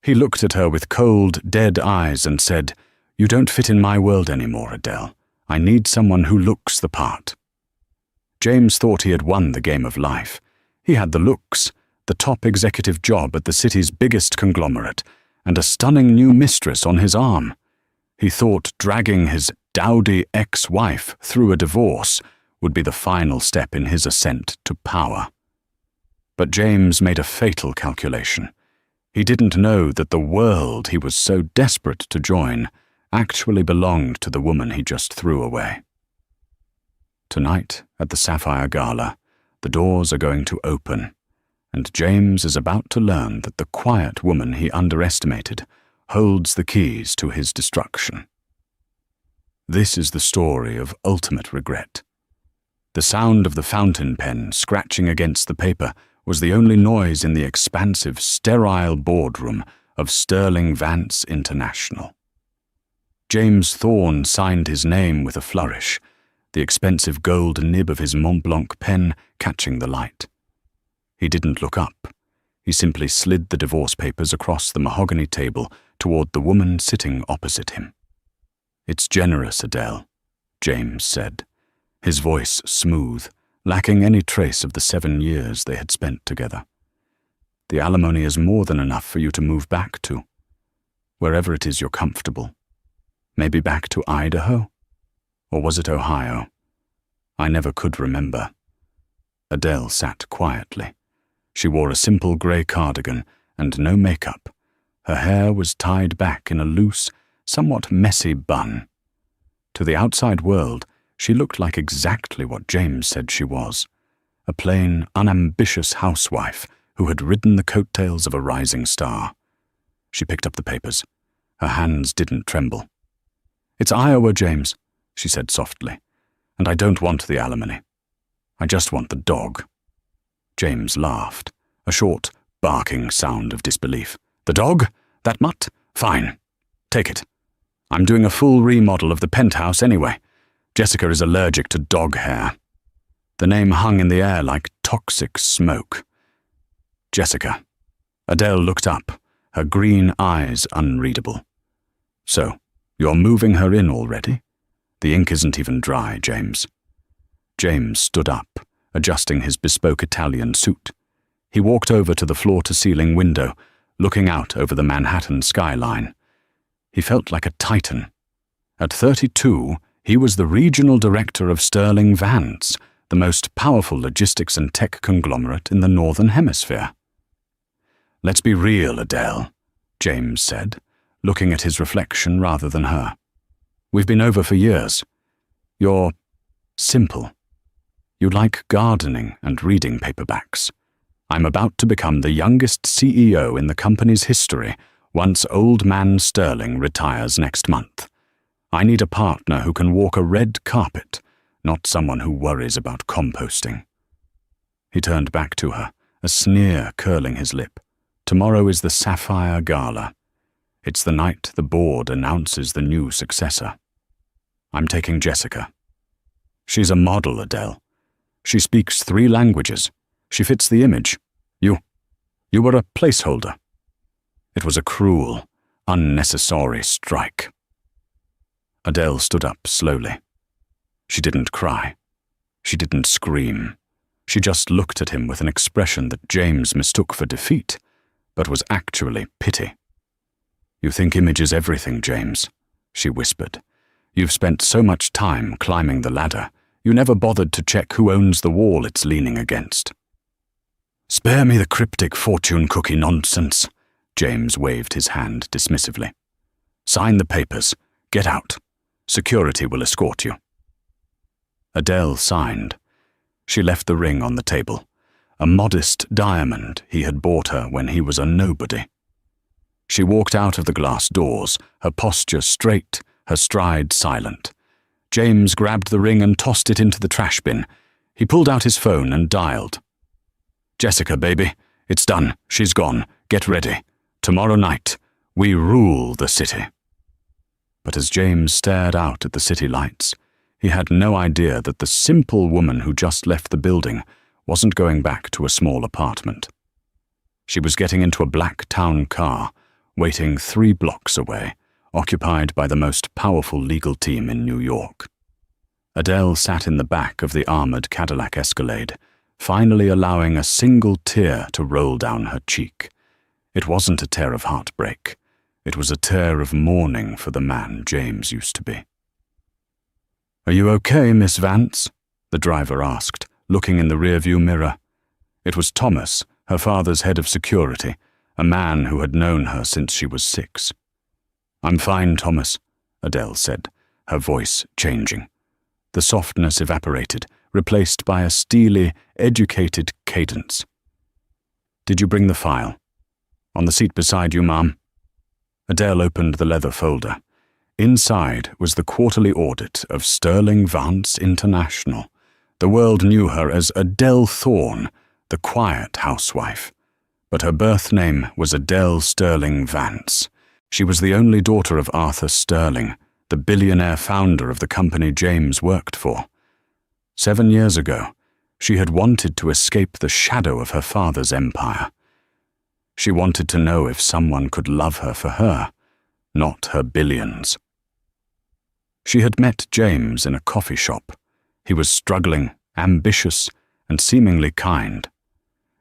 He looked at her with cold, dead eyes and said, "You don't fit in my world anymore, Adele. I need someone who looks the part." James thought he had won the game of life. He had the looks, the top executive job at the city's biggest conglomerate, and a stunning new mistress on his arm. He thought dragging his dowdy ex-wife through a divorce would be the final step in his ascent to power. But James made a fatal calculation. He didn't know that the world he was so desperate to join actually belonged to the woman he just threw away. Tonight, at the Sapphire Gala, the doors are going to open, and James is about to learn that the quiet woman he underestimated holds the keys to his destruction. This is the story of ultimate regret. The sound of the fountain pen scratching against the paper was the only noise in the expansive, sterile boardroom of Sterling Vance International. James Thorne signed his name with a flourish, the expensive gold nib of his Mont Blanc pen catching the light. He didn't look up. He simply slid the divorce papers across the mahogany table toward the woman sitting opposite him. "It's generous, Adele," James said, his voice smooth, lacking any trace of the 7 years they had spent together. "The alimony is more than enough for you to move back to, wherever it is you're comfortable. Maybe back to Idaho? Or was it Ohio? I never could remember." Adele sat quietly. She wore a simple grey cardigan and no makeup. Her hair was tied back in a loose, somewhat messy bun. To the outside world, she looked like exactly what James said she was, a plain, unambitious housewife who had ridden the coattails of a rising star. She picked up the papers. Her hands didn't tremble. "It's Iowa, James," she said softly, "and I don't want the alimony. I just want the dog." James laughed, a short, barking sound of disbelief. "The dog? That mutt? Fine. Take it. I'm doing a full remodel of the penthouse anyway. Jessica is allergic to dog hair." The name hung in the air like toxic smoke. Jessica. Adele looked up, her green eyes unreadable. "So, you're moving her in already? The ink isn't even dry, James." James stood up, adjusting his bespoke Italian suit. He walked over to the floor-to-ceiling window, looking out over the Manhattan skyline. He felt like a titan. At 32, he was the regional director of Sterling Vance, the most powerful logistics and tech conglomerate in the Northern Hemisphere. "Let's be real, Adele," James said, looking at his reflection rather than her. "We've been over for years. You're simple. You like gardening and reading paperbacks. I'm about to become the youngest CEO in the company's history once old man Sterling retires next month. I need a partner who can walk a red carpet, not someone who worries about composting." He turned back to her, a sneer curling his lip. "Tomorrow is the Sapphire Gala. It's the night the board announces the new successor. I'm taking Jessica. She's a model, Adele. She speaks 3 languages. She fits the image. You were a placeholder." It was a cruel, unnecessary strike. Adele stood up slowly. She didn't cry. She didn't scream. She just looked at him with an expression that James mistook for defeat, but was actually pity. "You think image is everything, James," she whispered. "You've spent so much time climbing the ladder, you never bothered to check who owns the wall it's leaning against." "Spare me the cryptic fortune cookie nonsense," James waved his hand dismissively. "Sign the papers. Get out. Security will escort you." Adele signed. She left the ring on the table, a modest diamond he had bought her when he was a nobody. She walked out of the glass doors, her posture straight, her stride silent. James grabbed the ring and tossed it into the trash bin. He pulled out his phone and dialed. "Jessica, baby, it's done. She's gone. Get ready. Tomorrow night, we rule the city." But as James stared out at the city lights, he had no idea that the simple woman who just left the building wasn't going back to a small apartment. She was getting into a black town car, waiting 3 blocks away, occupied by the most powerful legal team in New York. Adele sat in the back of the armored Cadillac Escalade, finally allowing a single tear to roll down her cheek. It wasn't a tear of heartbreak. It was a tear of mourning for the man James used to be. "Are you okay, Miss Vance?" the driver asked, looking in the rearview mirror. It was Thomas, her father's head of security, a man who had known her since she was 6. "I'm fine, Thomas," Adele said, her voice changing. The softness evaporated, replaced by a steely, educated cadence. "Did you bring the file?" "On the seat beside you, Ma'am." Adele opened the leather folder. Inside was the quarterly audit of Sterling Vance International. The world knew her as Adele Thorne, the quiet housewife. But her birth name was Adele Sterling Vance. She was the only daughter of Arthur Sterling, the billionaire founder of the company James worked for. 7 years ago, she had wanted to escape the shadow of her father's empire. She wanted to know if someone could love her for her, not her billions. She had met James in a coffee shop. He was struggling, ambitious, and seemingly kind.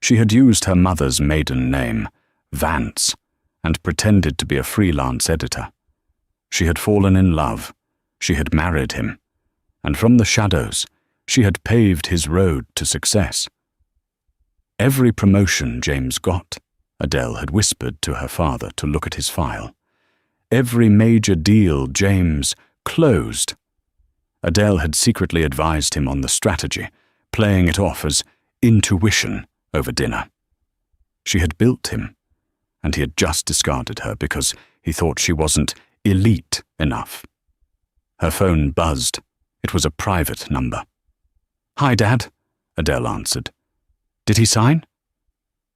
She had used her mother's maiden name, Vance, and pretended to be a freelance editor. She had fallen in love. She had married him. And from the shadows, she had paved his road to success. Every promotion James got, Adele had whispered to her father to look at his file. Every major deal James closed. Adele had secretly advised him on the strategy, playing it off as intuition over dinner. She had built him, and he had just discarded her because he thought she wasn't elite enough. Her phone buzzed. It was a private number. "Hi, Dad," Adele answered. "Did he sign?"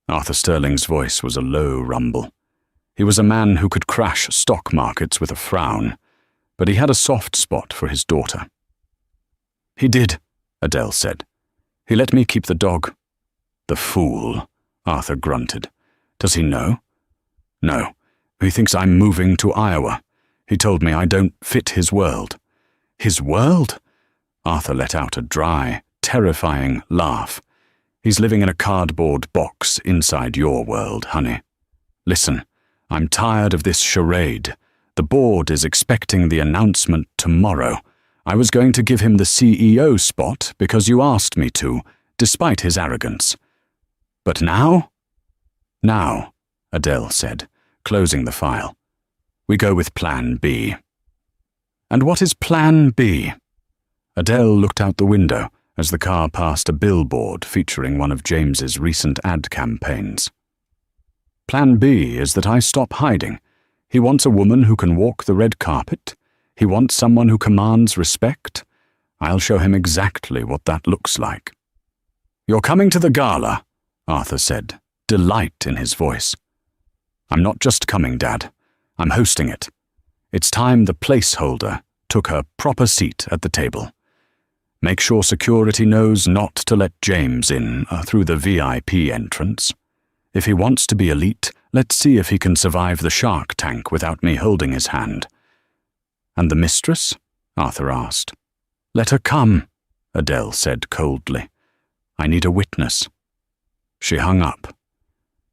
Arthur Sterling's voice was a low rumble. He was a man who could crash stock markets with a frown, but he had a soft spot for his daughter. "He did," Adele said. "He let me keep the dog." "The fool," Arthur grunted. "Does he know?" "No. He thinks I'm moving to Iowa. He told me I don't fit his world." "His world?" Arthur let out a dry, terrifying laugh. "He's living in a cardboard box inside your world, honey. Listen, I'm tired of this charade. The board is expecting the announcement tomorrow. I was going to give him the CEO spot because you asked me to, despite his arrogance. But now?" "Now," Adele said, closing the file. "We go with Plan B." "And what is Plan B?" Adele looked out the window as the car passed a billboard featuring one of James's recent ad campaigns. "Plan B is that I stop hiding. He wants a woman who can walk the red carpet. He wants someone who commands respect. I'll show him exactly what that looks like." "You're coming to the gala," Arthur said, delight in his voice. "I'm not just coming, Dad. I'm hosting it. It's time the placeholder took her proper seat at the table. Make sure security knows not to let James in through the VIP entrance. If he wants to be elite, let's see if he can survive the shark tank without me holding his hand." "And the mistress?" Arthur asked. "Let her come," Adele said coldly. "I need a witness." She hung up.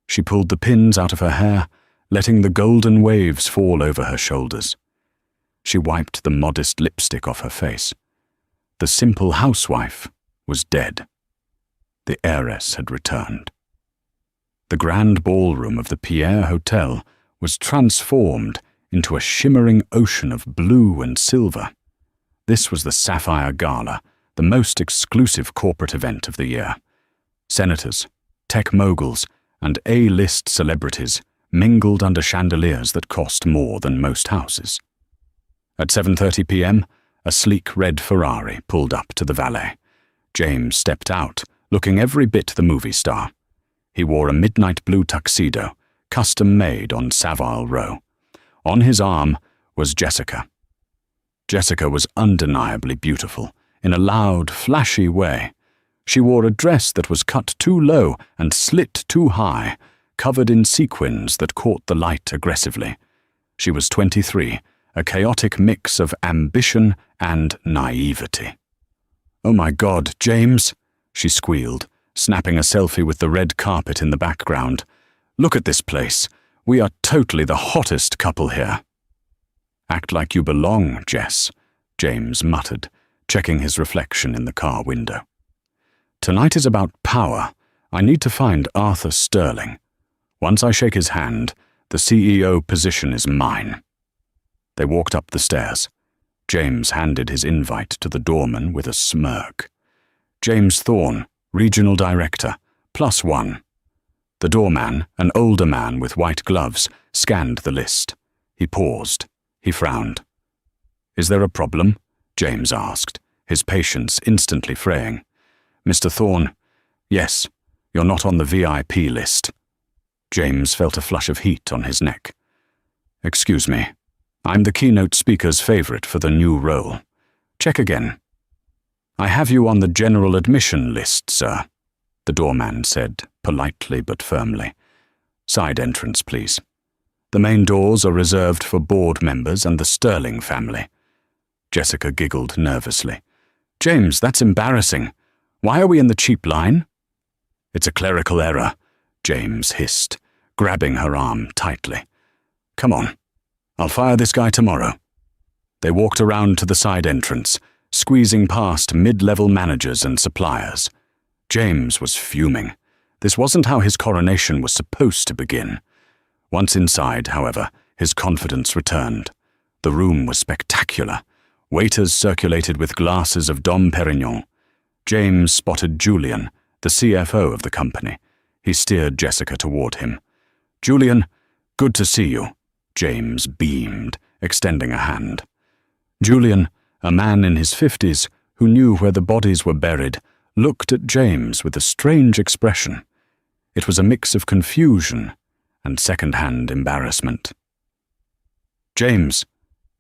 She pulled the pins out of her hair, letting the golden waves fall over her shoulders. She wiped the modest lipstick off her face. The simple housewife was dead. The heiress had returned. The grand ballroom of the Pierre Hotel was transformed into a shimmering ocean of blue and silver. This was the Sapphire Gala, the most exclusive corporate event of the year. Senators, tech moguls, and A-list celebrities mingled under chandeliers that cost more than most houses. At 7:30 p.m., a sleek red Ferrari pulled up to the valet. James stepped out, looking every bit the movie star. He wore a midnight blue tuxedo, custom-made on Savile Row. On his arm was Jessica. Jessica was undeniably beautiful, in a loud, flashy way. She wore a dress that was cut too low and slit too high, covered in sequins that caught the light aggressively. She was 23, a chaotic mix of ambition and naivety. "Oh my God, James," she squealed, snapping a selfie with the red carpet in the background. "Look at this place. We are totally the hottest couple here." "Act like you belong, Jess," James muttered, checking his reflection in the car window. "Tonight is about power. I need to find Arthur Sterling. Once I shake his hand, the CEO position is mine." They walked up the stairs. James handed his invite to the doorman with a smirk. "James Thorne, Regional Director, +1. The doorman, an older man with white gloves, scanned the list. He paused. He frowned. "Is there a problem?" James asked, his patience instantly fraying. "Mr. Thorne, yes, you're not on the VIP list." James felt a flush of heat on his neck. "Excuse me, I'm the keynote speaker's favorite for the new role. Check again." "I have you on the general admission list, sir," the doorman said, politely but firmly. "Side entrance, please. The main doors are reserved for board members and the Sterling family." Jessica giggled nervously. "James, that's embarrassing. Why are we in the cheap line?" "It's a clerical error," James hissed, grabbing her arm tightly. "Come on. I'll fire this guy tomorrow." They walked around to the side entrance, squeezing past mid-level managers and suppliers. James was fuming. This wasn't how his coronation was supposed to begin. Once inside, however, his confidence returned. The room was spectacular. Waiters circulated with glasses of Dom Perignon. James spotted Julian, the CFO of the company. He steered Jessica toward him. "Julian, good to see you," James beamed, extending a hand. Julian, a man in his 50s who knew where the bodies were buried, looked at James with a strange expression. It was a mix of confusion and second-hand embarrassment. "James,"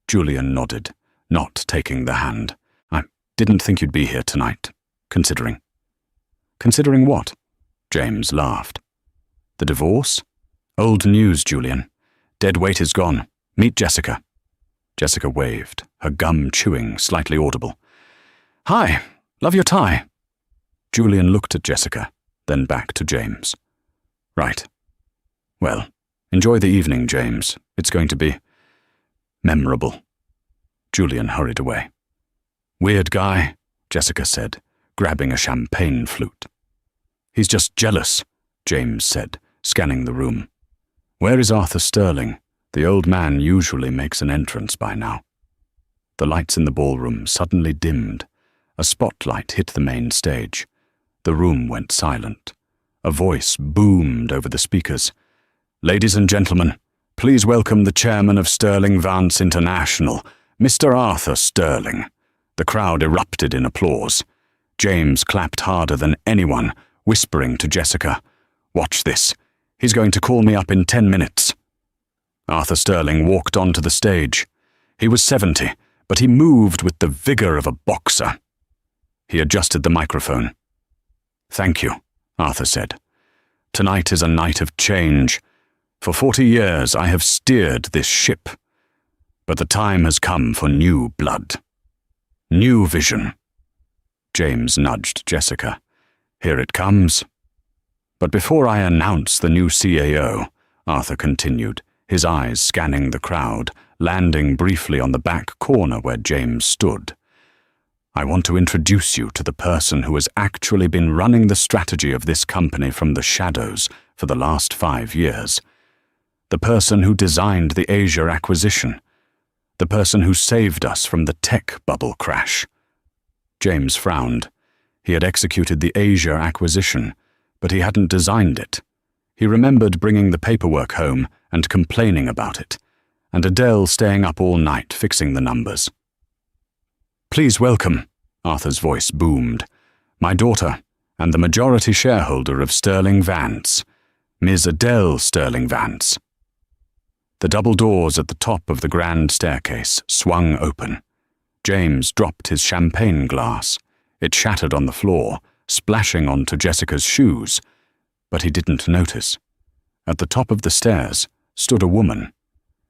Julian nodded, not taking the hand. "I didn't think you'd be here tonight, considering." "Considering what?" James laughed. "The divorce? Old news, Julian. Dead weight is gone. Meet Jessica." Jessica waved, her gum chewing, slightly audible. "Hi, love your tie." Julian looked at Jessica, then back to James. "Right. Well, enjoy the evening, James. It's going to be memorable." Julian hurried away. "Weird guy," Jessica said, grabbing a champagne flute. "He's just jealous," James said, scanning the room. "Where is Arthur Sterling? The old man usually makes an entrance by now." The lights in the ballroom suddenly dimmed. A spotlight hit the main stage. The room went silent. A voice boomed over the speakers. "Ladies and gentlemen, please welcome the chairman of Sterling Vance International, Mr. Arthur Sterling." The crowd erupted in applause. James clapped harder than anyone, whispering to Jessica, "Watch this. He's going to call me up in 10 minutes." Arthur Sterling walked onto the stage. He was 70, but he moved with the vigor of a boxer. He adjusted the microphone. "Thank you," Arthur said. "Tonight is a night of change. For 40 years I have steered this ship. But the time has come for new blood. New vision." James nudged Jessica. "Here it comes." "But before I announce the new CAO," Arthur continued, his eyes scanning the crowd, landing briefly on the back corner where James stood, "I want to introduce you to the person who has actually been running the strategy of this company from the shadows for the last 5 years. The person who designed the Asia acquisition. The person who saved us from the tech bubble crash." James frowned. He had executed the Asia acquisition, but he hadn't designed it. He remembered bringing the paperwork home and complaining about it, and Adele staying up all night fixing the numbers. "Please welcome," Arthur's voice boomed, "my daughter and the majority shareholder of Sterling Vance, Ms. Adele Sterling Vance." The double doors at the top of the grand staircase swung open. James dropped his champagne glass. It shattered on the floor, splashing onto Jessica's shoes, but he didn't notice. At the top of the stairs stood a woman.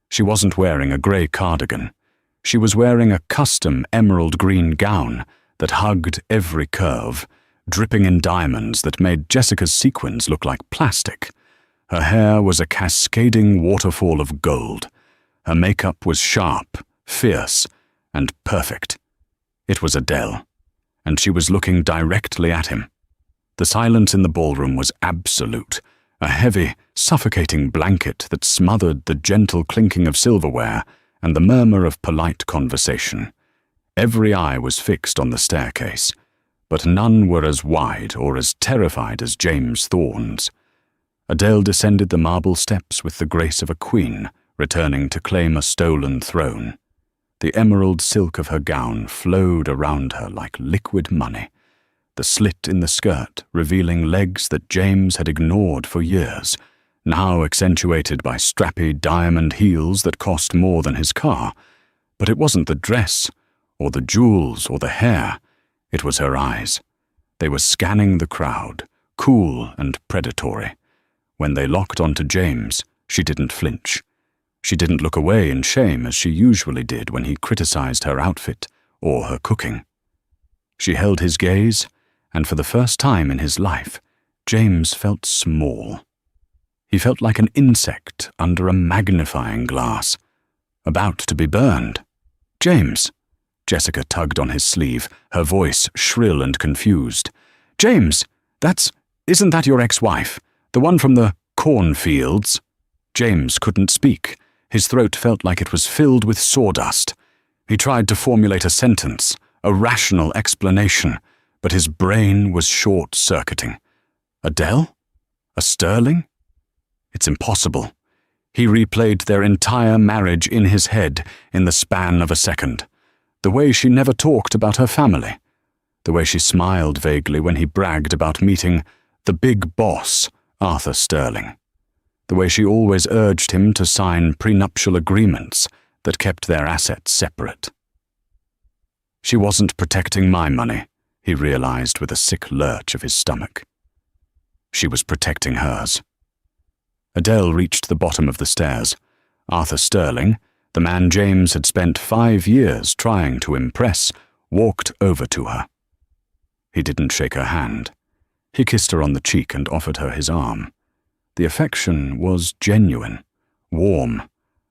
She wasn't wearing a grey cardigan. She was wearing a custom emerald green gown that hugged every curve, dripping in diamonds that made Jessica's sequins look like plastic. Her hair was a cascading waterfall of gold. Her makeup was sharp, fierce, and perfect. It was Adele, and she was looking directly at him. The silence in the ballroom was absolute, a heavy, suffocating blanket that smothered the gentle clinking of silverware and the murmur of polite conversation. Every eye was fixed on the staircase, but none were as wide or as terrified as James Thorne's. Adele descended the marble steps with the grace of a queen, returning to claim a stolen throne. The emerald silk of her gown flowed around her like liquid money, the slit in the skirt revealing legs that James had ignored for years, now accentuated by strappy diamond heels that cost more than his car. But it wasn't the dress, or the jewels, or the hair. It was her eyes. They were scanning the crowd, cool and predatory. When they locked onto James, she didn't flinch. She didn't look away in shame as she usually did when he criticized her outfit or her cooking. She held his gaze, and for the first time in his life, James felt small. He felt like an insect under a magnifying glass, about to be burned. "James!" Jessica tugged on his sleeve, her voice shrill and confused. "James! Isn't that your ex-wife? The one from the cornfields?" James couldn't speak. His throat felt like it was filled with sawdust. He tried to formulate a sentence, a rational explanation, but his brain was short-circuiting. Adele? A Sterling? It's impossible. He replayed their entire marriage in his head in the span of a second. The way she never talked about her family. The way she smiled vaguely when he bragged about meeting the big boss, Arthur Sterling. The way she always urged him to sign prenuptial agreements that kept their assets separate. She wasn't protecting my money, he realized with a sick lurch of his stomach. She was protecting hers. Adele reached the bottom of the stairs. Arthur Sterling, the man James had spent 5 years trying to impress, walked over to her. He didn't shake her hand. He kissed her on the cheek and offered her his arm. The affection was genuine, warm,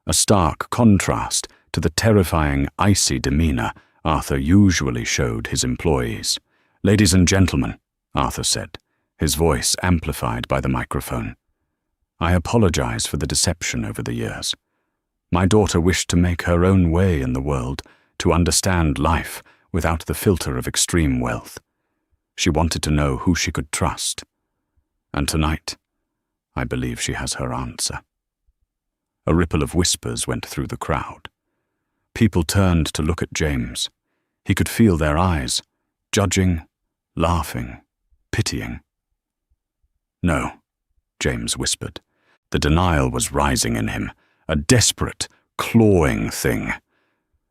a stark contrast to the terrifying, icy demeanor Arthur usually showed his employees. "Ladies and gentlemen," Arthur said, his voice amplified by the microphone. "I apologize for the deception over the years. My daughter wished to make her own way in the world, to understand life without the filter of extreme wealth. She wanted to know who she could trust. And tonight, I believe she has her answer." A ripple of whispers went through the crowd. People turned to look at James. He could feel their eyes, judging, laughing, pitying. "No," James whispered. The denial was rising in him, a desperate, clawing thing.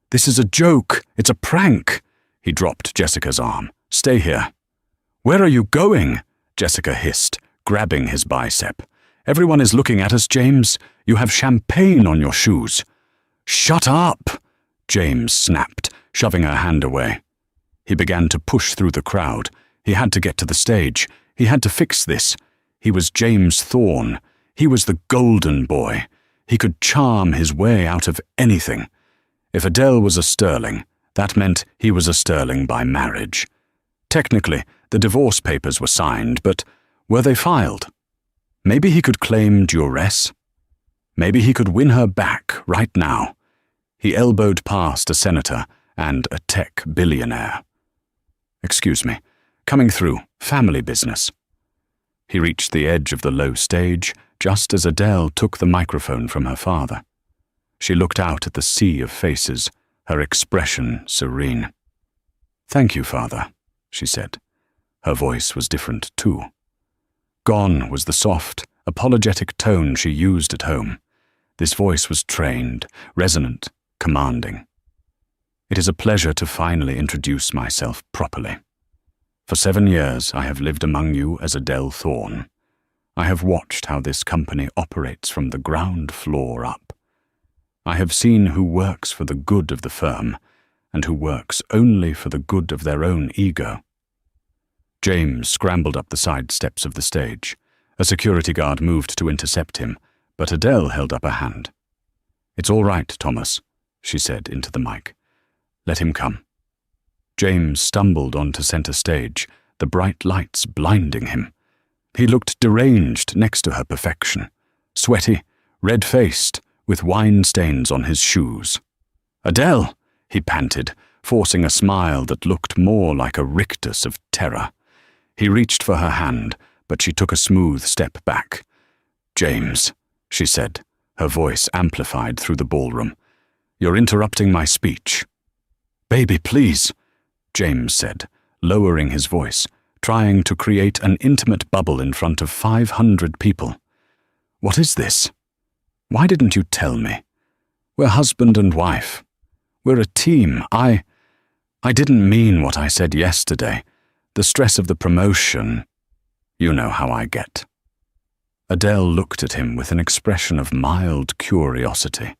"This is a joke. It's a prank." He dropped Jessica's arm. "Stay here." "Where are you going?" Jessica hissed, grabbing his bicep. "Everyone is looking at us, James. You have champagne on your shoes." "Shut up!" James snapped, shoving her hand away. He began to push through the crowd. He had to get to the stage. He had to fix this. He was James Thorne. He was the golden boy. He could charm his way out of anything. If Adele was a Sterling, that meant he was a Sterling by marriage. Technically, the divorce papers were signed, but were they filed? Maybe he could claim duress. Maybe he could win her back right now. He elbowed past a senator and a tech billionaire. "Excuse me, coming through, family business." He reached the edge of the low stage just as Adele took the microphone from her father. She looked out at the sea of faces, her expression serene. "Thank you, Father," she said. Her voice was different too. Gone was the soft, apologetic tone she used at home. This voice was trained, resonant, commanding. "It is a pleasure to finally introduce myself properly. For 7 years I have lived among you as Adele Thorne. I have watched how this company operates from the ground floor up. I have seen who works for the good of the firm and who works only for the good of their own ego. James scrambled up the side steps of the stage. A security guard moved to intercept him, but Adele held up a hand. "It's all right, Thomas," she said into the mic. "Let him come." James stumbled onto center stage, the bright lights blinding him. He looked deranged next to her perfection, sweaty, red-faced, with wine stains on his shoes. "Adele!" he panted, forcing a smile that looked more like a rictus of terror. He reached for her hand, but she took a smooth step back. "James," she said, her voice amplified through the ballroom, "you're interrupting my speech." "Baby, please," James said, lowering his voice, trying to create an intimate bubble in front of 500 people. "What is this? Why didn't you tell me? We're husband and wife. We're a team. I didn't mean what I said yesterday. The stress of the promotion. You know how I get." Adele looked at him with an expression of mild curiosity,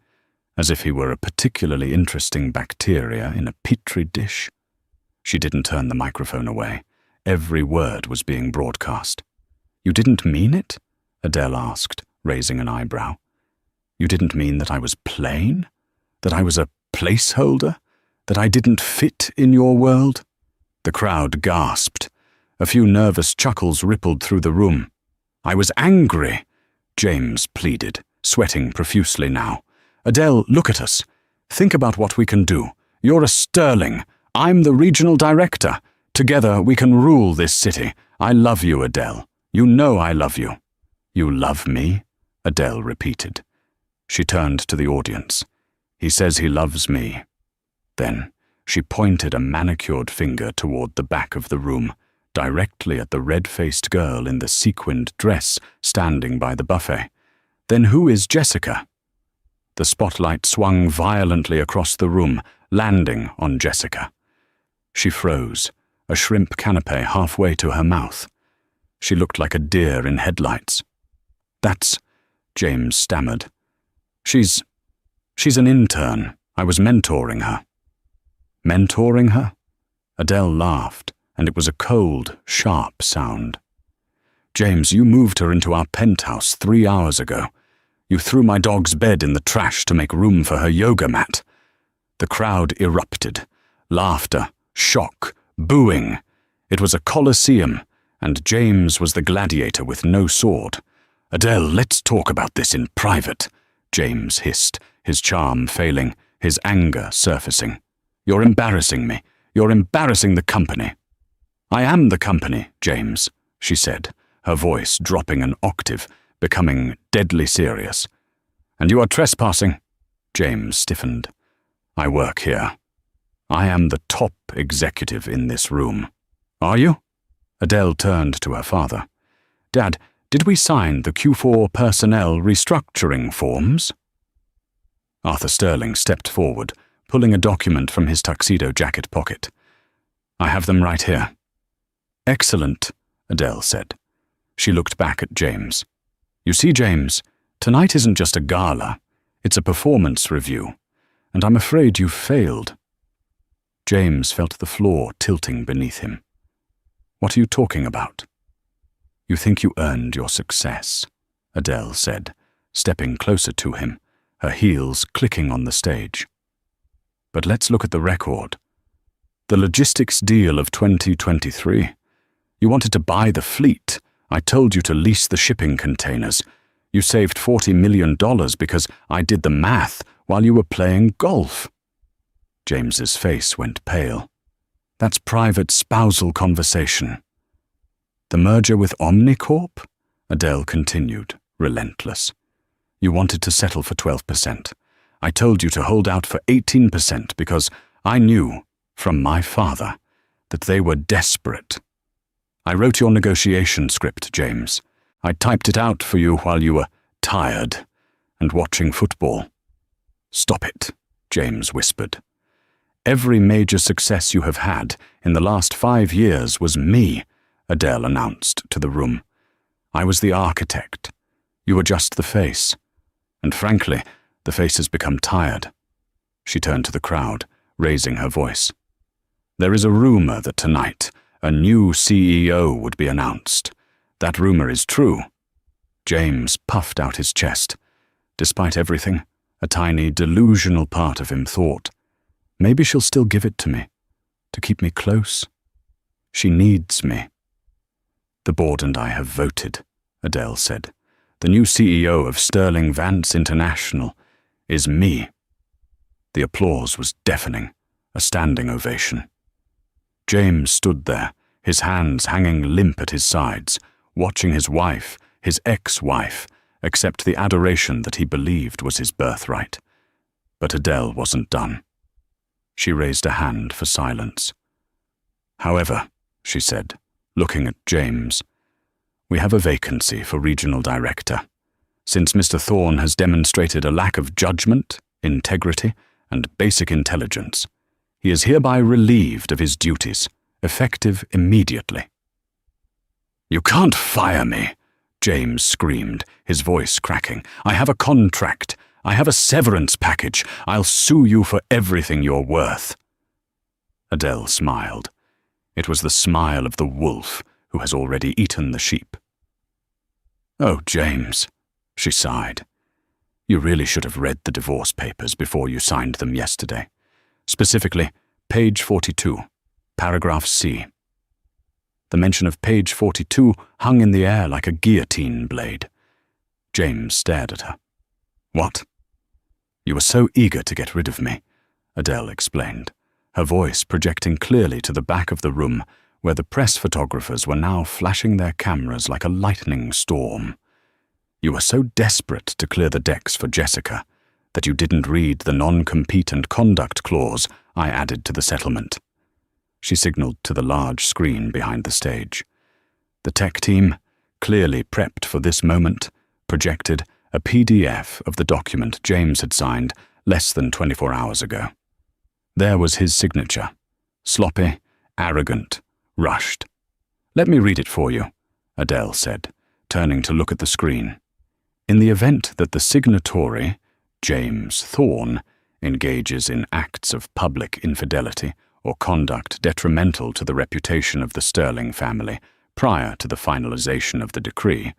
as if he were a particularly interesting bacteria in a petri dish. She didn't turn the microphone away. Every word was being broadcast. "You didn't mean it?" Adele asked, raising an eyebrow. "You didn't mean that I was plain? That I was a placeholder? That I didn't fit in your world?" The crowd gasped. A few nervous chuckles rippled through the room. "I was angry," James pleaded, sweating profusely now. "Adele, look at us. Think about what we can do. You're a sterling. I'm the regional director. Together we can rule this city. I love you, Adele. You know I love you." "You love me?" Adele repeated. She turned to the audience. "He says he loves me." Then she pointed a manicured finger toward the back of the room, directly at the red-faced girl in the sequined dress standing by the buffet. "Then who is Jessica?" The spotlight swung violently across the room, landing on Jessica. She froze, a shrimp canapé halfway to her mouth. She looked like a deer in headlights. "That's," James stammered. She's an intern. I was mentoring her." "Mentoring her?" Adele laughed, and it was a cold, sharp sound. "James, you moved her into our penthouse 3 hours ago. You threw my dog's bed in the trash to make room for her yoga mat." The crowd erupted. Laughter, shock, booing. It was a coliseum, and James was the gladiator with no sword. "Adele, let's talk about this in private," James hissed, his charm failing, his anger surfacing. "You're embarrassing me. You're embarrassing the company." "I am the company, James," she said, her voice dropping an octave, becoming deadly serious. "And you are trespassing." James stiffened. "I work here. I am the top executive in this room." "Are you?" Adele turned to her father. "Dad, did we sign the Q4 personnel restructuring forms?" Arthur Sterling stepped forward, pulling a document from his tuxedo jacket pocket. "I have them right here." "Excellent," Adele said. She looked back at James. "You see, James, tonight isn't just a gala. It's a performance review, and I'm afraid you've failed." James felt the floor tilting beneath him. "What are you talking about?" "You think you earned your success," Adele said, stepping closer to him, her heels clicking on the stage. "But let's look at the record. The logistics deal of 2023. You wanted to buy the fleet. I told you to lease the shipping containers. You saved $40 million because I did the math while you were playing golf." James's face went pale. "That's private spousal conversation." "The merger with Omnicorp?" Adele continued, relentless. "You wanted to settle for 12%. I told you to hold out for 18% because I knew, from my father, that they were desperate. I wrote your negotiation script, James. I typed it out for you while you were tired and watching football." "Stop it," James whispered. "Every major success you have had in the last 5 years was me," Adele announced to the room. I was the architect. You were just the face. And frankly, the face has become tired. She turned to the crowd, raising her voice. There is a rumor that tonight a new CEO would be announced. That rumor is true. James puffed out his chest. Despite everything, a tiny, delusional part of him thought, maybe she'll still give it to me, to keep me close. She needs me. The board and I have voted, Adele said. The new CEO of Sterling Vance International is me. The applause was deafening, a standing ovation. James stood there, his hands hanging limp at his sides, watching his wife, his ex-wife, accept the adoration that he believed was his birthright. But Adele wasn't done. She raised a hand for silence. However, she said, looking at James, we have a vacancy for regional director. Since Mr. Thorne has demonstrated a lack of judgment, integrity, and basic intelligence, he is hereby relieved of his duties, effective immediately. You can't fire me, James screamed, his voice cracking. I have a contract. I have a severance package. I'll sue you for everything you're worth. Adele smiled. It was the smile of the wolf who has already eaten the sheep. Oh, James, she sighed. You really should have read the divorce papers before you signed them yesterday. Specifically, page 42, paragraph C. The mention of page 42 hung in the air like a guillotine blade. James stared at her. What? You were so eager to get rid of me, Adele explained, her voice projecting clearly to the back of the room where the press photographers were now flashing their cameras like a lightning storm. You were so desperate to clear the decks for Jessica that you didn't read the non-compete and conduct clause I added to the settlement. She signaled to the large screen behind the stage. The tech team, clearly prepped for this moment, projected a PDF of the document James had signed less than 24 hours ago. There was his signature, sloppy, arrogant, rushed. Let me read it for you, Adele said, turning to look at the screen. In the event that the signatory, James Thorne, engages in acts of public infidelity or conduct detrimental to the reputation of the Sterling family prior to the finalization of the decree,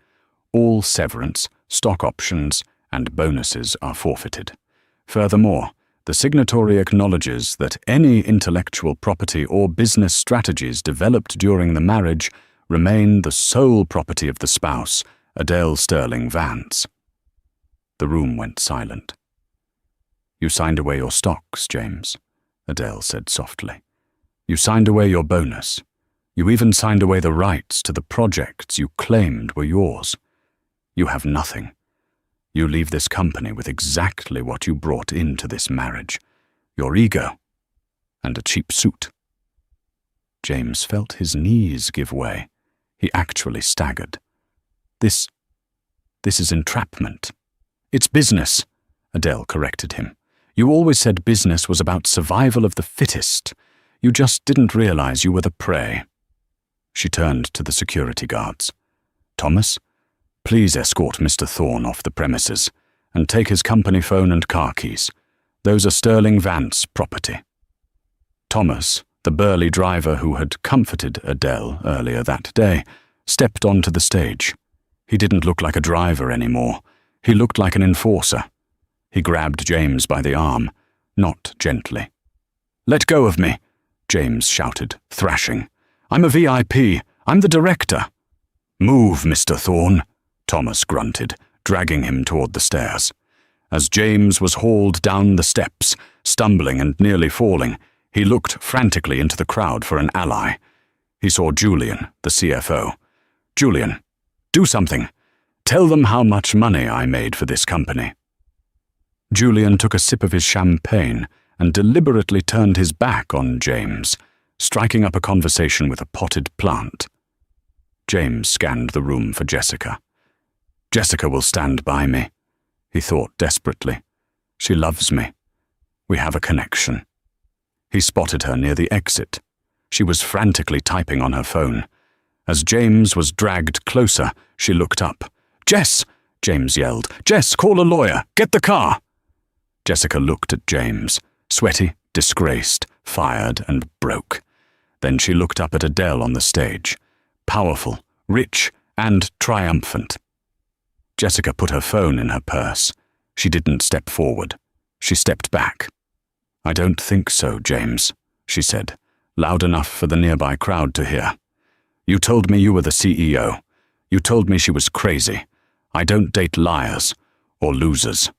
all severance, stock options, and bonuses are forfeited. Furthermore, the signatory acknowledges that any intellectual property or business strategies developed during the marriage remain the sole property of the spouse, Adele Sterling Vance. The room went silent. You signed away your stocks, James, Adele said softly. You signed away your bonus. You even signed away the rights to the projects you claimed were yours. You have nothing. You leave this company with exactly what you brought into this marriage, your ego and a cheap suit. James felt his knees give way. He actually staggered. This is entrapment. It's business, Adele corrected him. You always said business was about survival of the fittest. You just didn't realize you were the prey. She turned to the security guards. Thomas, please escort Mr. Thorne off the premises and take his company phone and car keys. Those are Sterling Vance property. Thomas, the burly driver who had comforted Adele earlier that day, stepped onto the stage. He didn't look like a driver anymore. He looked like an enforcer. He grabbed James by the arm, not gently. Let go of me, James shouted, thrashing. I'm a VIP. I'm the director. Move, Mr. Thorne, Thomas grunted, dragging him toward the stairs. As James was hauled down the steps, stumbling and nearly falling, he looked frantically into the crowd for an ally. He saw Julian, the CFO. Julian, do something. Tell them how much money I made for this company. Julian took a sip of his champagne and deliberately turned his back on James, striking up a conversation with a potted plant. James scanned the room for Jessica. Jessica will stand by me, he thought desperately. She loves me. We have a connection. He spotted her near the exit. She was frantically typing on her phone. As James was dragged closer, she looked up. "Jess!" James yelled. "Jess, call a lawyer! Get the car!" Jessica looked at James, sweaty, disgraced, fired, and broke. Then she looked up at Adele on the stage, powerful, rich, and triumphant. Jessica put her phone in her purse. She didn't step forward. She stepped back. "I don't think so, James," she said, loud enough for the nearby crowd to hear. "You told me you were the CEO. You told me she was crazy. I don't date liars or losers."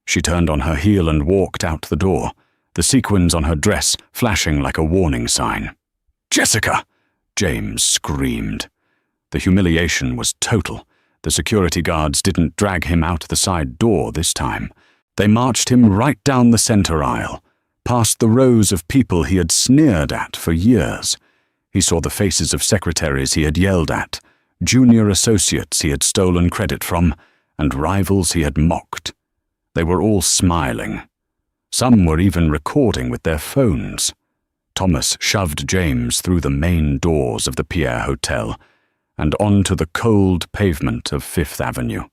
She turned on her heel and walked out the door, the sequins on her dress flashing like a warning sign. "Jessica!" James screamed. The humiliation was total. The security guards didn't drag him out the side door this time. They marched him right down the center aisle, past the rows of people he had sneered at for years. He saw the faces of secretaries he had yelled at, junior associates he had stolen credit from, and rivals he had mocked. They were all smiling. Some were even recording with their phones. Thomas shoved James through the main doors of the Pierre Hotel and onto the cold pavement of Fifth Avenue.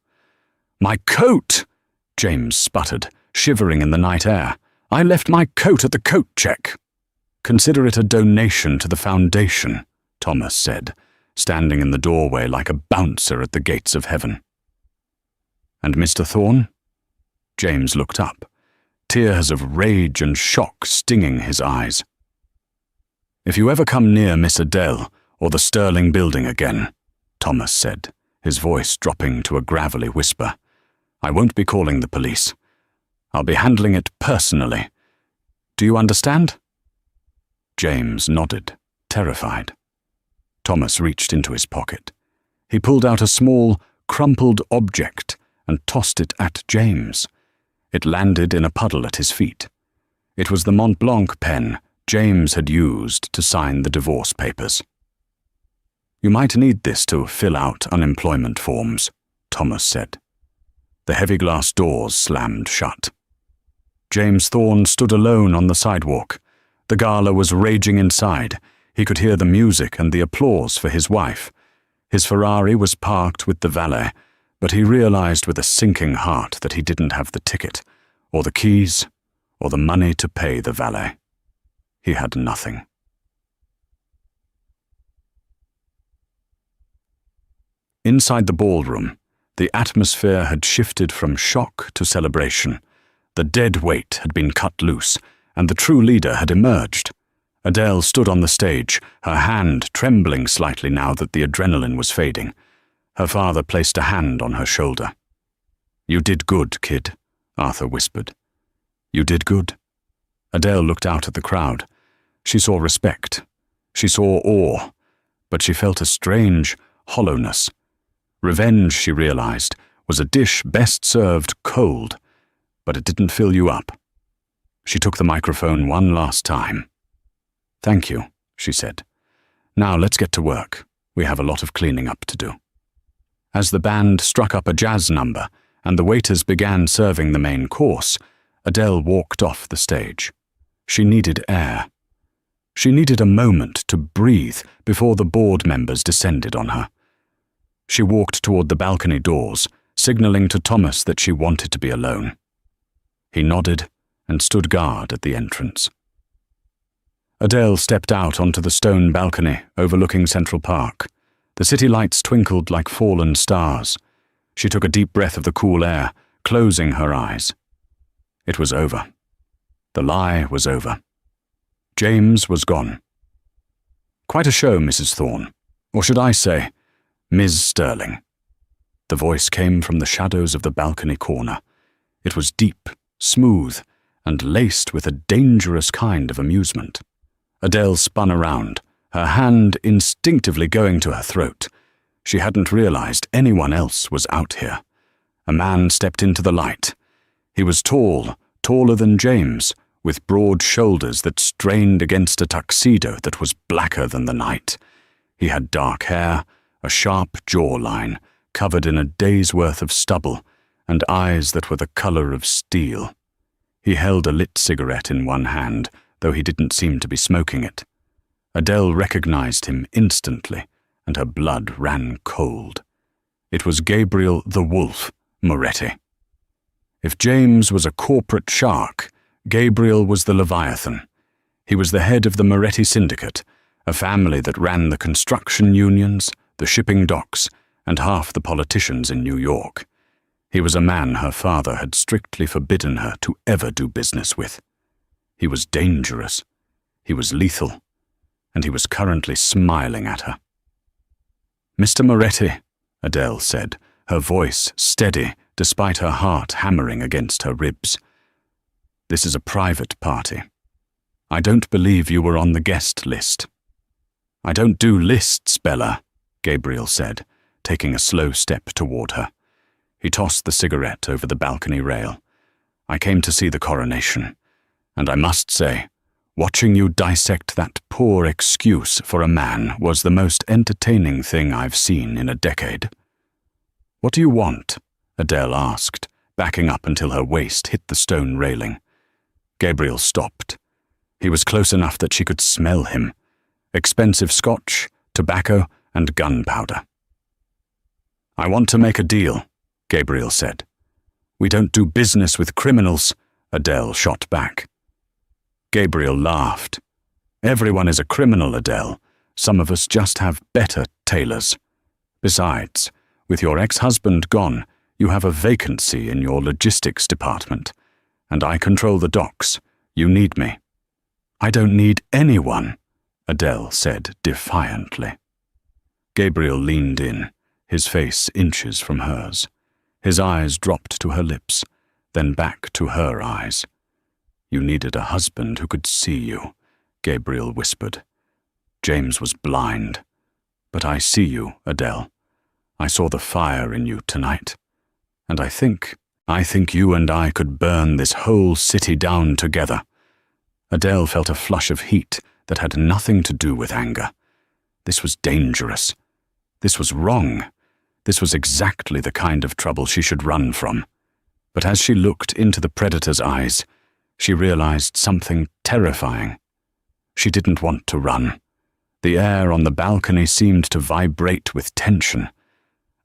"My coat!" James sputtered, shivering in the night air. "I left my coat at the coat check." "Consider it a donation to the foundation," Thomas said, standing in the doorway like a bouncer at the gates of heaven. "And Mr. Thorne?" James looked up, tears of rage and shock stinging his eyes. "If you ever come near Miss Adele or the Sterling building again," Thomas said, his voice dropping to a gravelly whisper, "I won't be calling the police. I'll be handling it personally. Do you understand?" James nodded, terrified. Thomas reached into his pocket. He pulled out a small, crumpled object and tossed it at James. It landed in a puddle at his feet. It was the Mont Blanc pen James had used to sign the divorce papers. "You might need this to fill out unemployment forms," Thomas said. The heavy glass doors slammed shut. James Thorne stood alone on the sidewalk. The gala was raging inside. He could hear the music and the applause for his wife. His Ferrari was parked with the valet, but he realized with a sinking heart that he didn't have the ticket, or the keys, or the money to pay the valet. He had nothing. Inside the ballroom, the atmosphere had shifted from shock to celebration. The dead weight had been cut loose, and the true leader had emerged. Adele stood on the stage, her hand trembling slightly now that the adrenaline was fading. Her father placed a hand on her shoulder. "You did good, kid," Arthur whispered. "You did good." Adele looked out at the crowd. She saw respect. She saw awe, but she felt a strange hollowness. Revenge, she realized, was a dish best served cold, but it didn't fill you up. She took the microphone one last time. "Thank you," she said. "Now let's get to work. We have a lot of cleaning up to do." As the band struck up a jazz number and the waiters began serving the main course, Adele walked off the stage. She needed air. She needed a moment to breathe before the board members descended on her. She walked toward the balcony doors, signaling to Thomas that she wanted to be alone. He nodded and stood guard at the entrance. Adele stepped out onto the stone balcony overlooking Central Park. The city lights twinkled like fallen stars. She took a deep breath of the cool air, closing her eyes. It was over. The lie was over. James was gone. "Quite a show, Mrs. Thorne. Or should I say, Ms. Sterling." The voice came from the shadows of the balcony corner. It was deep, smooth, and laced with a dangerous kind of amusement. Adele spun around, her hand instinctively going to her throat. She hadn't realized anyone else was out here. A man stepped into the light. He was tall, taller than James, with broad shoulders that strained against a tuxedo that was blacker than the night. He had dark hair, a sharp jawline, covered in a day's worth of stubble, and eyes that were the color of steel. He held a lit cigarette in one hand, though he didn't seem to be smoking it. Adele recognized him instantly, and her blood ran cold. It was Gabriel the Wolf Moretti. If James was a corporate shark, Gabriel was the Leviathan. He was the head of the Moretti Syndicate, a family that ran the construction unions, the shipping docks, and half the politicians in New York. He was a man her father had strictly forbidden her to ever do business with. He was dangerous, he was lethal, and he was currently smiling at her. "Mr. Moretti," Adele said, her voice steady despite her heart hammering against her ribs. "This is a private party. I don't believe you were on the guest list." "I don't do lists, Bella," Gabriel said, taking a slow step toward her. He tossed the cigarette over the balcony rail. "I came to see the coronation, and I must say, watching you dissect that poor excuse for a man was the most entertaining thing I've seen in a decade." "What do you want?" Adele asked, backing up until her waist hit the stone railing. Gabriel stopped. He was close enough that she could smell him. Expensive scotch, tobacco, and gunpowder. "I want to make a deal," Gabriel said. "We don't do business with criminals," Adele shot back. Gabriel laughed. "Everyone is a criminal, Adele. Some of us just have better tailors. Besides, with your ex-husband gone, you have a vacancy in your logistics department, and I control the docks. You need me." "I don't need anyone," Adele said defiantly. Gabriel leaned in, his face inches from hers. His eyes dropped to her lips, then back to her eyes. "You needed a husband who could see you," Gabriel whispered. "James was blind. But I see you, Adele. I saw the fire in you tonight. And I think you and I could burn this whole city down together." Adele felt a flush of heat that had nothing to do with anger. This was dangerous. This was wrong. This was exactly the kind of trouble she should run from. But as she looked into the predator's eyes, she realized something terrifying. She didn't want to run. The air on the balcony seemed to vibrate with tension.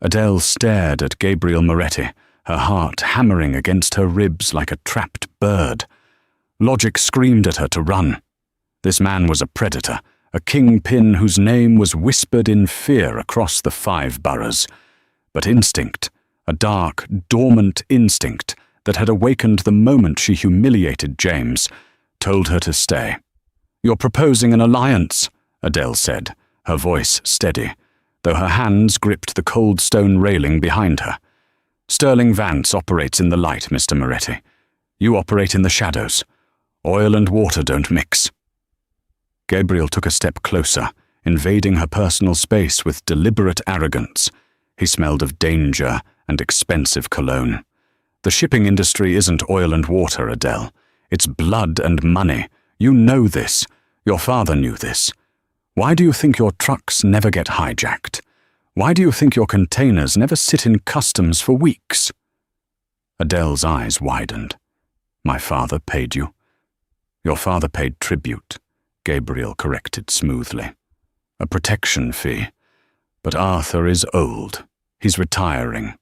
Adele stared at Gabriel Moretti, her heart hammering against her ribs like a trapped bird. Logic screamed at her to run. This man was a predator, a kingpin whose name was whispered in fear across the 5 boroughs. But instinct, a dark, dormant instinct that had awakened the moment she humiliated James, told her to stay. "You're proposing an alliance," Adele said, her voice steady, though her hands gripped the cold stone railing behind her. "Sterling Vance operates in the light, Mr. Moretti. You operate in the shadows. Oil and water don't mix." Gabriel took a step closer, invading her personal space with deliberate arrogance. He smelled of danger and expensive cologne. "The shipping industry isn't oil and water, Adele. It's blood and money. You know this. Your father knew this. Why do you think your trucks never get hijacked? Why do you think your containers never sit in customs for weeks?" Adele's eyes widened. "My father paid you." "Your father paid tribute," Gabriel corrected smoothly. "A protection fee. But Arthur is old. He's retiring.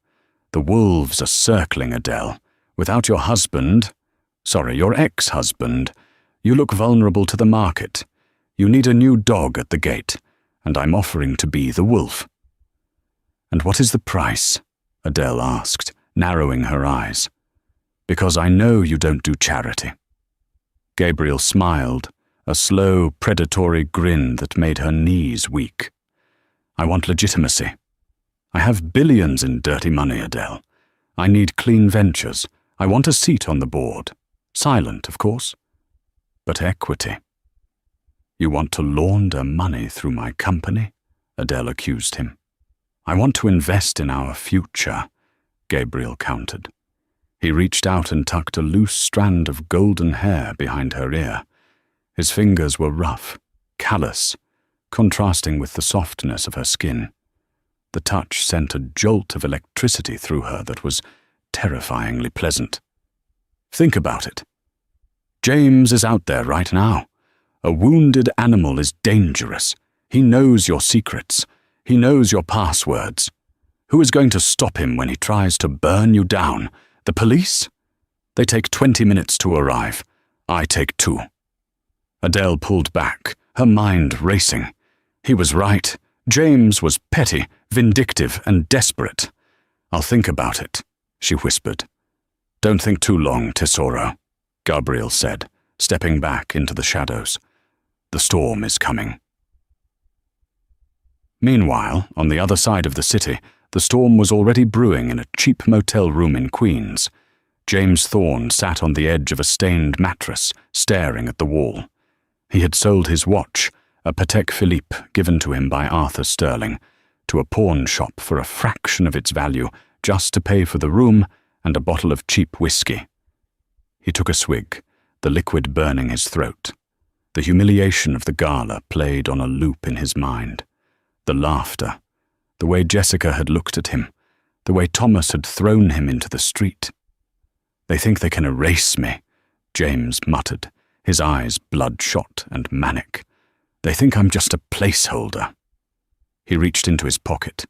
The wolves are circling, Adele. Without your ex-husband, you look vulnerable to the market. You need a new dog at the gate, and I'm offering to be the wolf." "And what is the price?" Adele asked, narrowing her eyes. "Because I know you don't do charity." Gabriel smiled, a slow, predatory grin that made her knees weak. "I want legitimacy. I have billions in dirty money, Adele. I need clean ventures. I want a seat on the board. Silent, of course. But equity." "You want to launder money through my company?" Adele accused him. "I want to invest in our future," Gabriel countered. He reached out and tucked a loose strand of golden hair behind her ear. His fingers were rough, callous, contrasting with the softness of her skin. The touch sent a jolt of electricity through her that was terrifyingly pleasant. "Think about it. James is out there right now. A wounded animal is dangerous. He knows your secrets. He knows your passwords. Who is going to stop him when he tries to burn you down? The police? They take 20 minutes to arrive. I take 2. Adele pulled back, her mind racing. He was right. James was petty, vindictive, and desperate. I'll think about it, she whispered. Don't think too long, Tesoro, Gabriel said, stepping back into the shadows. The storm is coming. Meanwhile, on the other side of the city, the storm was already brewing in a cheap motel room in Queens. James Thorne sat on the edge of a stained mattress, staring at the wall. He had sold his watch, a Patek Philippe given to him by Arthur Sterling, to a pawn shop for a fraction of its value, just to pay for the room and a bottle of cheap whiskey. He took a swig, the liquid burning his throat. The humiliation of the gala played on a loop in his mind. The laughter, the way Jessica had looked at him, the way Thomas had thrown him into the street. They think they can erase me, James muttered, his eyes bloodshot and manic. They think I'm just a placeholder. He reached into his pocket.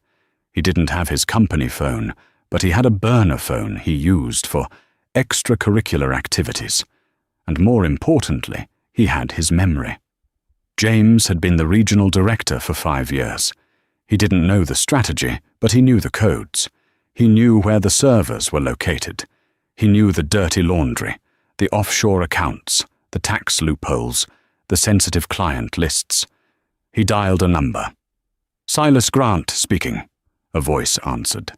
He didn't have his company phone, but he had a burner phone he used for extracurricular activities. And more importantly, he had his memory. James had been the regional director for 5 years. He didn't know the strategy, but he knew the codes. He knew where the servers were located. He knew the dirty laundry, the offshore accounts, the tax loopholes, the sensitive client lists. He dialed a number. Silas Grant speaking, a voice answered.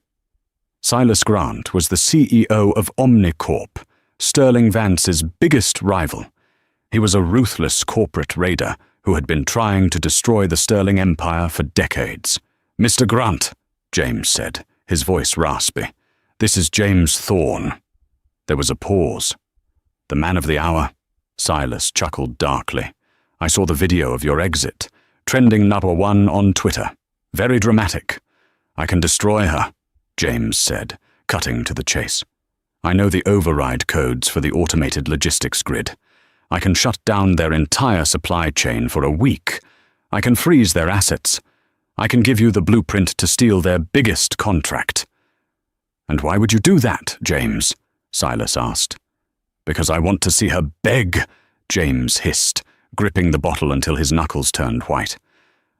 Silas Grant was the CEO of Omnicorp, Sterling Vance's biggest rival. He was a ruthless corporate raider who had been trying to destroy the Sterling Empire for decades. Mr. Grant, James said, his voice raspy. This is James Thorne. There was a pause. The man of the hour? Silas chuckled darkly. I saw the video of your exit, trending #1 on Twitter. Very dramatic. I can destroy her, James said, cutting to the chase. I know the override codes for the automated logistics grid. I can shut down their entire supply chain for a week. I can freeze their assets. I can give you the blueprint to steal their biggest contract. And why would you do that, James? Silas asked. Because I want to see her beg, James hissed, gripping the bottle until his knuckles turned white.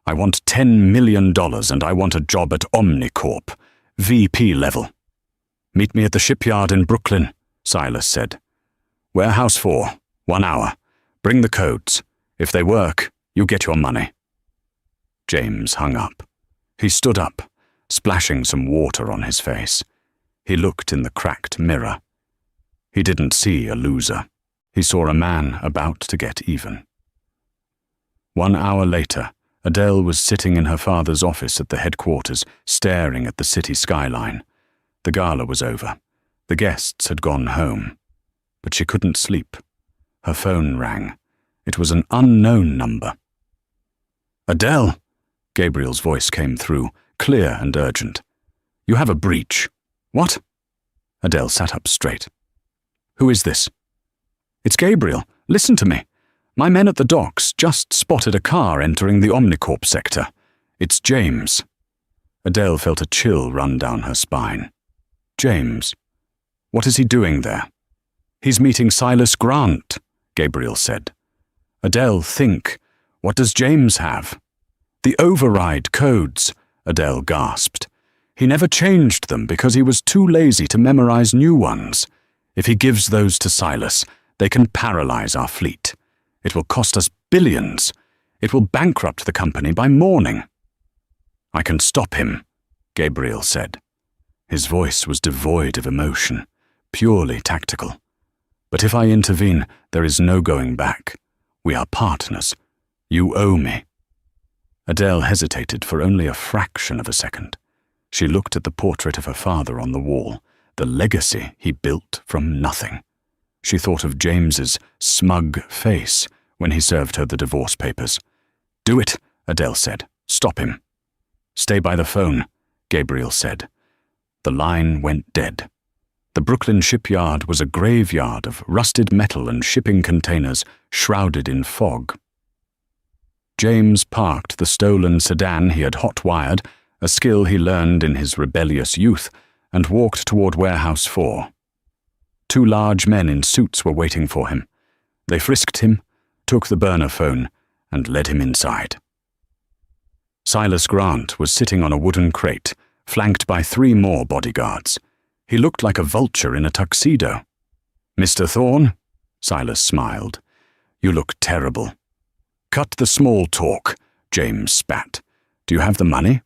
I want $10 million and I want a job at Omnicorp, VP level. Meet me at the shipyard in Brooklyn, Silas said. Warehouse 4, 1 hour. Bring the codes. If they work, you get your money. James hung up. He stood up, splashing some water on his face. He looked in the cracked mirror. He didn't see a loser. He saw a man about to get even. 1 hour later, Adele was sitting in her father's office at the headquarters, staring at the city skyline. The gala was over. The guests had gone home. But she couldn't sleep. Her phone rang. It was an unknown number. Adele, Gabriel's voice came through, clear and urgent. You have a breach. What? Adele sat up straight. Who is this? It's Gabriel. Listen to me. My men at the docks just spotted a car entering the Omnicorp sector. It's James. Adele felt a chill run down her spine. James. What is he doing there? He's meeting Silas Grant, Gabriel said. Adele, think. What does James have? The override codes, Adele gasped. He never changed them because he was too lazy to memorize new ones. If he gives those to Silas, they can paralyze our fleet. It will cost us billions. It will bankrupt the company by morning. I can stop him, Gabriel said. His voice was devoid of emotion, purely tactical. But if I intervene, there is no going back. We are partners. You owe me. Adele hesitated for only a fraction of a second. She looked at the portrait of her father on the wall, the legacy he built from nothing. She thought of James's smug face when he served her the divorce papers. Do it, Adele said. Stop him. Stay by the phone, Gabriel said. The line went dead. The Brooklyn shipyard was a graveyard of rusted metal and shipping containers shrouded in fog. James parked the stolen sedan he had hot-wired, a skill he learned in his rebellious youth, and walked toward Warehouse 4. 2 large men in suits were waiting for him. They frisked him, took the burner phone, and led him inside. Silas Grant was sitting on a wooden crate, flanked by 3 more bodyguards. He looked like a vulture in a tuxedo. "Mr. Thorne?" Silas smiled. "You look terrible." "Cut the small talk," James spat. "Do you have the money?"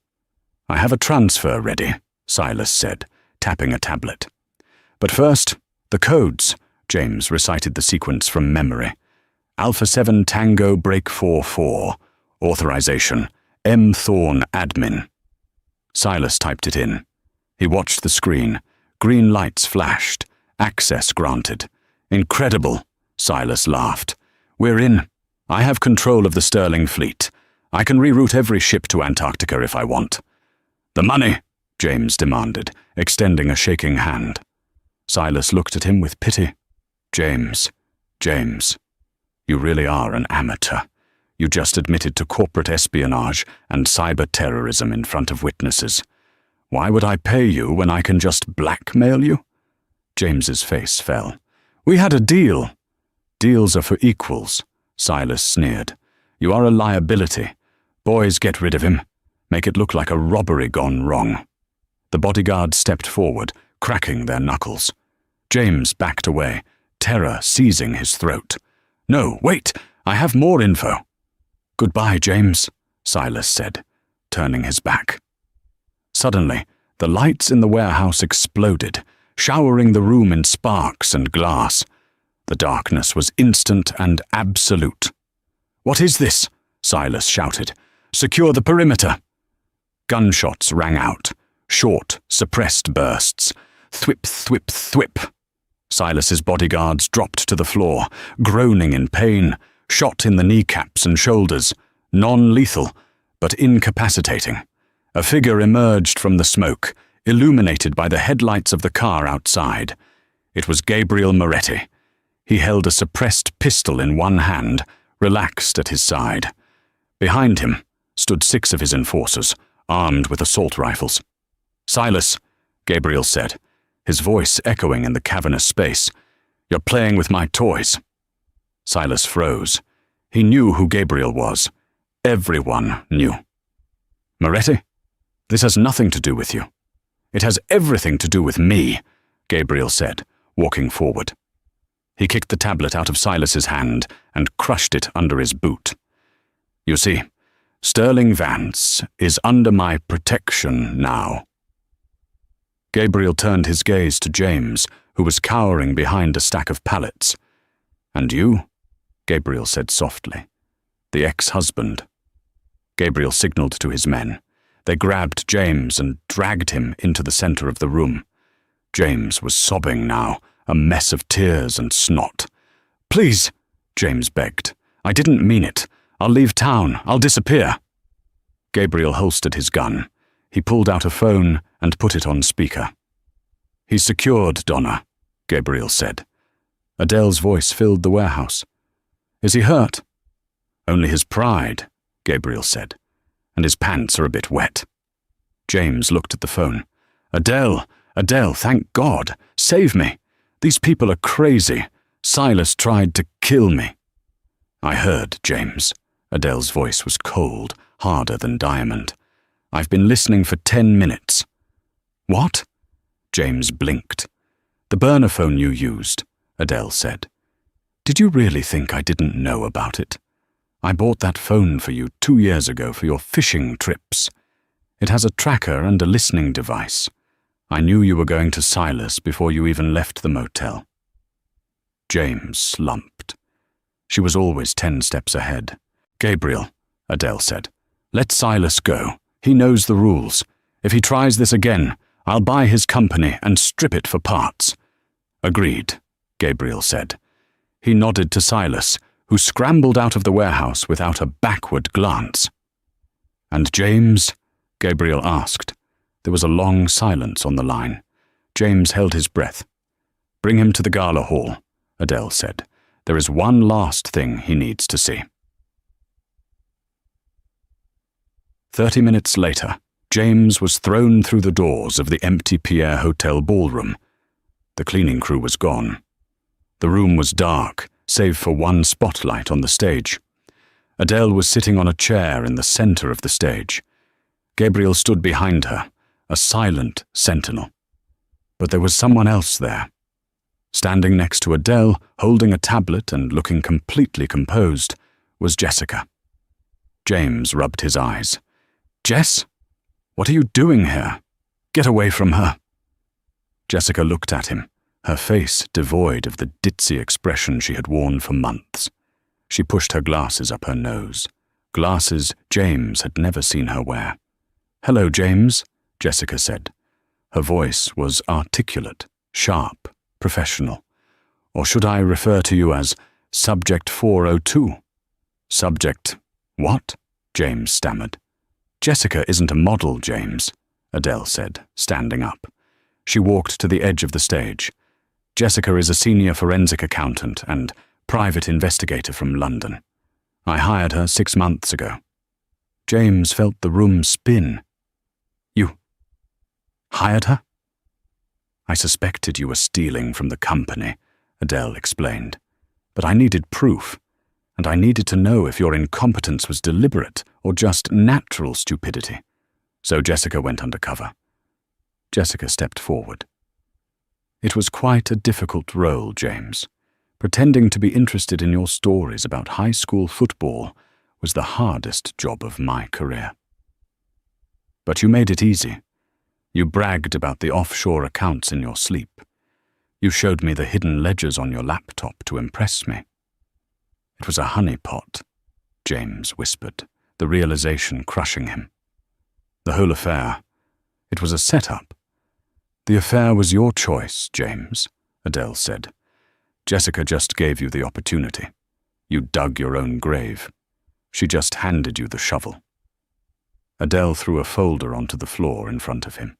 "I have a transfer ready," Silas said, tapping a tablet. "But first, the codes," James recited the sequence from memory. Alpha 7 Tango Break 4-4. Authorization, M. Thorne Admin. Silas typed it in. He watched the screen. Green lights flashed. Access granted. "Incredible," Silas laughed. "We're in. I have control of the Sterling fleet. I can reroute every ship to Antarctica if I want." "The money," James demanded, extending a shaking hand. Silas looked at him with pity. James, you really are an amateur. You just admitted to corporate espionage and cyber-terrorism in front of witnesses. Why would I pay you when I can just blackmail you?" James's face fell. "We had a deal." "Deals are for equals," Silas sneered. "You are a liability. Boys, get rid of him. Make it look like a robbery gone wrong." The bodyguards stepped forward, cracking their knuckles. James backed away, terror seizing his throat. "No, wait! I have more info." "Goodbye, James," Silas said, turning his back. Suddenly, the lights in the warehouse exploded, showering the room in sparks and glass. The darkness was instant and absolute. "What is this?" Silas shouted. "Secure the perimeter." Gunshots rang out, short, suppressed bursts. Thwip, thwip, thwip. Silas's bodyguards dropped to the floor, groaning in pain, shot in the kneecaps and shoulders, non-lethal, but incapacitating. A figure emerged from the smoke, illuminated by the headlights of the car outside. It was Gabriel Moretti. He held a suppressed pistol in one hand, relaxed at his side. Behind him stood 6 of his enforcers, armed with assault rifles. "Silas," Gabriel said, his voice echoing in the cavernous space, "you're playing with my toys." Silas froze. He knew who Gabriel was. Everyone knew. "Moretti, this has nothing to do with you." "It has everything to do with me," Gabriel said, walking forward. He kicked the tablet out of Silas's hand and crushed it under his boot. "You see, Sterling Vance is under my protection now." Gabriel turned his gaze to James, who was cowering behind a stack of pallets. "And you?" Gabriel said softly. "The ex-husband." Gabriel signaled to his men. They grabbed James and dragged him into the center of the room. James was sobbing now, a mess of tears and snot. "Please," James begged. "I didn't mean it. I'll leave town. I'll disappear." Gabriel holstered his gun. He pulled out a phone and put it on speaker. "He's secured, Donna," Gabriel said. Adele's voice filled the warehouse. "Is he hurt?" "Only his pride," Gabriel said, "and his pants are a bit wet." James looked at the phone. Adele, thank God. Save me. These people are crazy. Silas tried to kill me." "I heard, James." Adele's voice was cold, harder than diamond. "I've been listening for 10 minutes. "What?" James blinked. "The burner phone you used," Adele said. "Did you really think I didn't know about it? I bought that phone for you 2 years ago for your fishing trips. It has a tracker and a listening device. I knew you were going to Silas before you even left the motel." James slumped. She was always 10 steps ahead. "Gabriel," Adele said, "let Silas go. He knows the rules. If he tries this again, I'll buy his company and strip it for parts." "Agreed," Gabriel said. He nodded to Silas, who scrambled out of the warehouse without a backward glance. "And James?" Gabriel asked. There was a long silence on the line. James held his breath. "Bring him to the Gala hall," Adele said. "There is one last thing he needs to see." 30 minutes later, James was thrown through the doors of the empty Pierre Hotel ballroom. The cleaning crew was gone. The room was dark, save for one spotlight on the stage. Adele was sitting on a chair in the center of the stage. Gabriel stood behind her, a silent sentinel. But there was someone else there. Standing next to Adele, holding a tablet and looking completely composed, was Jessica. James rubbed his eyes. "Jess? What are you doing here? Get away from her." Jessica looked at him, her face devoid of the ditzy expression she had worn for months. She pushed her glasses up her nose, glasses James had never seen her wear. "Hello, James," Jessica said. Her voice was articulate, sharp, professional. "Or should I refer to you as Subject 402? "Subject what?" James stammered. "Jessica isn't a model, James," Adele said, standing up. She walked to the edge of the stage. "Jessica is a senior forensic accountant and private investigator from London. I hired her 6 months ago." James felt the room spin. "You hired her?" "I suspected you were stealing from the company," Adele explained. "But I needed proof, and I needed to know if your incompetence was deliberate or just natural stupidity. So Jessica went undercover." Jessica stepped forward. "It was quite a difficult role, James. Pretending to be interested in your stories about high school football was the hardest job of my career. But you made it easy. You bragged about the offshore accounts in your sleep. You showed me the hidden ledgers on your laptop to impress me." "It was a honeypot," James whispered, the realization crushing him. "The whole affair, it was a setup." "The affair was your choice, James," Adele said. "Jessica just gave you the opportunity. You dug your own grave. She just handed you the shovel." Adele threw a folder onto the floor in front of him.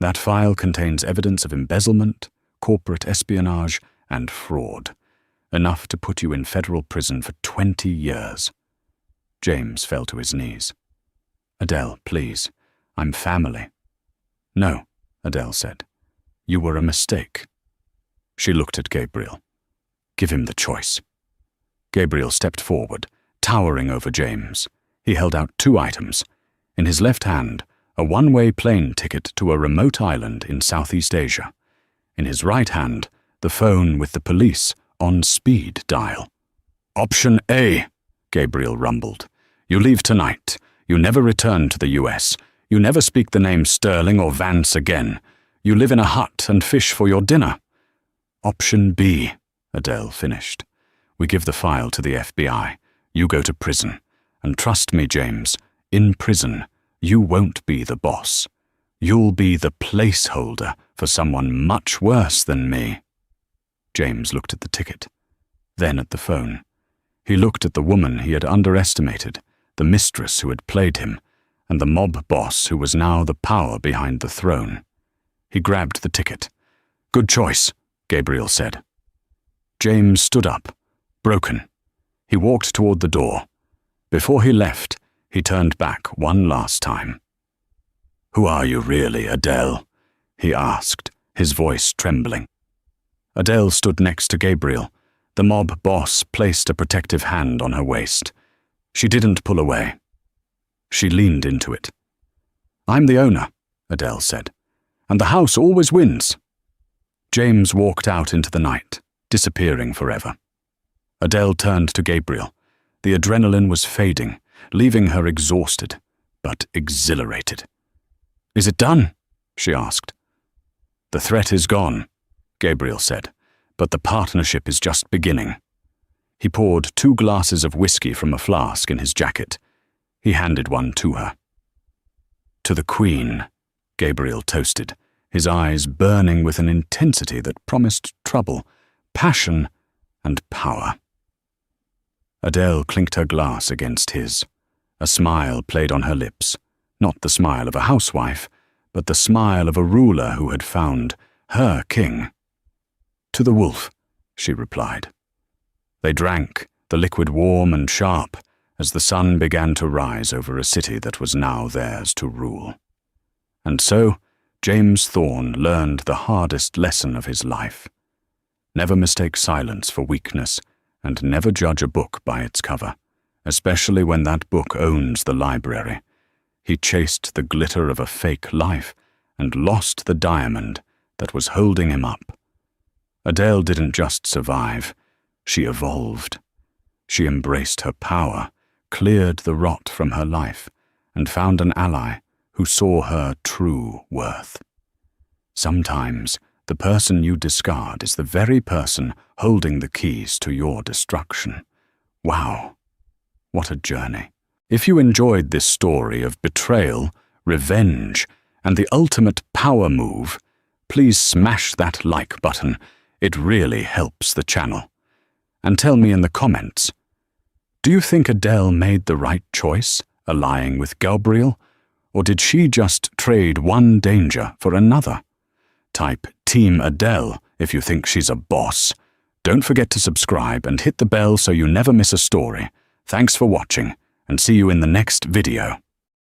"That file contains evidence of embezzlement, corporate espionage, and fraud, enough to put you in federal prison for 20 years. James fell to his knees. "Adele, please, I'm family." "No," Adele said. "You were a mistake." She looked at Gabriel. "Give him the choice." Gabriel stepped forward, towering over James. He held out 2 items. In his left hand, a one-way plane ticket to a remote island in Southeast Asia. In his right hand, the phone with the police on speed dial. "Option A," Gabriel rumbled. "You leave tonight. You never return to the US. You never speak the name Sterling or Vance again. You live in a hut and fish for your dinner." "Option B," Adele finished. "We give the file to the FBI. You go to prison. And trust me, James, in prison, you won't be the boss. You'll be the placeholder for someone much worse than me." James looked at the ticket, then at the phone. He looked at the woman he had underestimated, the mistress who had played him, and the mob boss who was now the power behind the throne. He grabbed the ticket. "Good choice," Gabriel said. James stood up, broken. He walked toward the door. Before he left, he turned back one last time. "Who are you really, Adele?" he asked, his voice trembling. Adele stood next to Gabriel. The mob boss placed a protective hand on her waist. She didn't pull away. She leaned into it. "I'm the owner," Adele said, "and the house always wins." James walked out into the night, disappearing forever. Adele turned to Gabriel. The adrenaline was fading, leaving her exhausted, but exhilarated. "Is it done?" she asked. "The threat is gone," Gabriel said, "but the partnership is just beginning." He poured 2 glasses of whiskey from a flask in his jacket. He handed one to her. "To the Queen," Gabriel toasted, his eyes burning with an intensity that promised trouble, passion, and power. Adele clinked her glass against his. A smile played on her lips, not the smile of a housewife, but the smile of a ruler who had found her king. "To the wolf," she replied. They drank, the liquid warm and sharp, as the sun began to rise over a city that was now theirs to rule. And so, James Thorne learned the hardest lesson of his life. Never mistake silence for weakness, and never judge a book by its cover, especially when that book owns the library. He chased the glitter of a fake life and lost the diamond that was holding him up. Adele didn't just survive, she evolved. She embraced her power, cleared the rot from her life, and found an ally who saw her true worth. Sometimes, the person you discard is the very person holding the keys to your destruction. Wow, what a journey. If you enjoyed this story of betrayal, revenge, and the ultimate power move, please smash that like button. It really helps the channel. And tell me in the comments, do you think Adele made the right choice, allying with Gabriel, or did she just trade one danger for another? Type Team Adele if you think she's a boss. Don't forget to subscribe and hit the bell so you never miss a story. Thanks for watching, and see you in the next video.